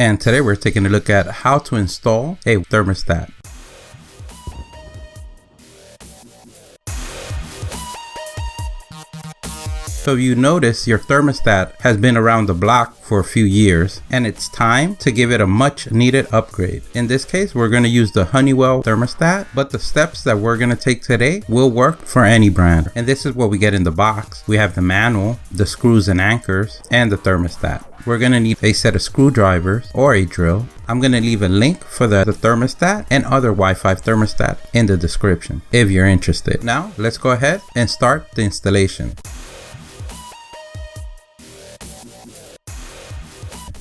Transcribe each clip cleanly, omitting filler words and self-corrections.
and today we're taking a look at how to install a thermostat. So you notice your thermostat has been around the block for a few years and it's time to give it a much needed upgrade. In this case, we're going to use the Honeywell thermostat, but the steps that we're going to take today will work for any brand. And this is what we get in the box. We have the manual, the screws and anchors, and the thermostat. We're going to need a set of screwdrivers or a drill. I'm going to leave a link for the thermostat and other Wi-Fi thermostat in the description if you're interested. Now let's go ahead and start the installation.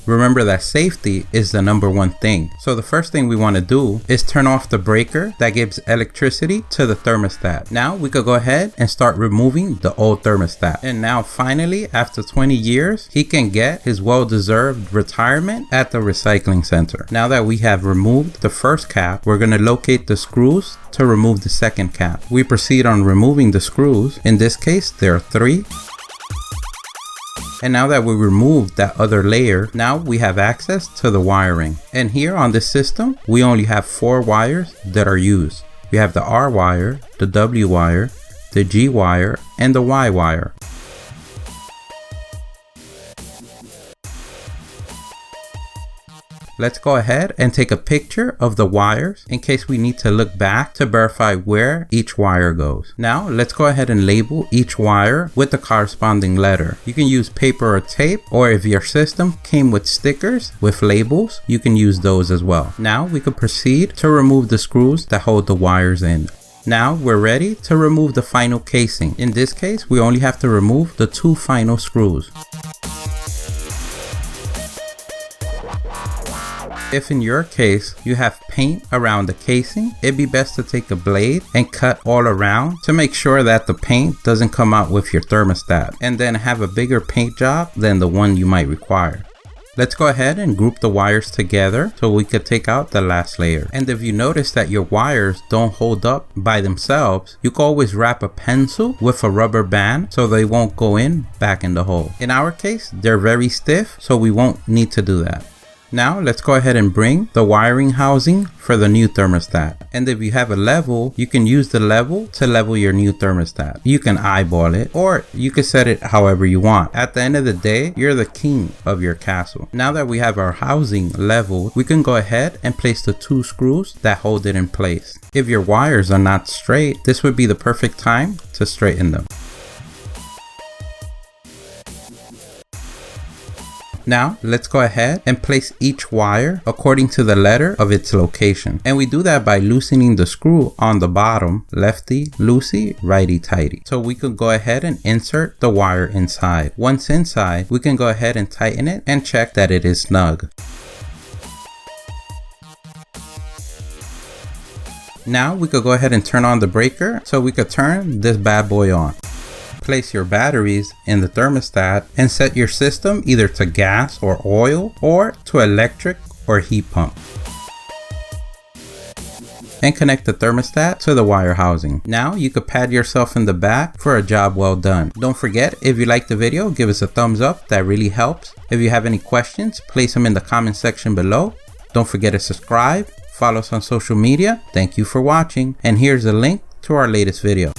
Remember that safety is the #1 thing. So the first thing we want to do is turn off the breaker that gives electricity to the thermostat. Now we could go ahead and start removing the old thermostat. And now finally, after 20 years, he can get his well-deserved retirement at the recycling center. Now that we have removed the first cap, we're going to locate the screws to remove the second cap. We proceed on removing the screws. In this case, there are 3. And now that we removed that other layer, now we have access to the wiring. And here on this system, we only have 4 wires that are used. We have the R wire, the W wire, the G wire, and the Y wire. Let's go ahead and take a picture of the wires in case we need to look back to verify where each wire goes. Now let's go ahead and label each wire with the corresponding letter. You can use paper or tape, or if your system came with stickers with labels, you can use those as well. Now we can proceed to remove the screws that hold the wires in. Now we're ready to remove the final casing. In this case, we only have to remove the 2 final screws. If in your case you have paint around the casing, it'd be best to take a blade and cut all around to make sure that the paint doesn't come out with your thermostat, and then have a bigger paint job than the one you might require. Let's go ahead and group the wires together so we could take out the last layer. And if you notice that your wires don't hold up by themselves, you can always wrap a pencil with a rubber band so they won't go back in the hole. In our case, they're very stiff, so we won't need to do that. Now let's go ahead and bring the wiring housing for the new thermostat. And if you have a level, you can use the level to level your new thermostat. You can eyeball it, or you can set it however you want. At the end of the day, you're the king of your castle. Now that we have our housing leveled, we can go ahead and place the 2 screws that hold it in place. If your wires are not straight, this would be the perfect time to straighten them. Now let's go ahead and place each wire according to the letter of its location. And we do that by loosening the screw on the bottom, lefty loosey, righty tighty. So we can go ahead and insert the wire inside. Once inside, we can go ahead and tighten it and check that it is snug. Now we could go ahead and turn on the breaker so we could turn this bad boy on. Place your batteries in the thermostat and set your system either to gas or oil, or to electric or heat pump. And connect the thermostat to the wire housing. Now you could pat yourself in the back for a job well done. Don't forget, if you liked the video, give us a thumbs up. That really helps. If you have any questions, place them in the comment section below. Don't forget to subscribe, follow us on social media. Thank you for watching, and here's a link to our latest video.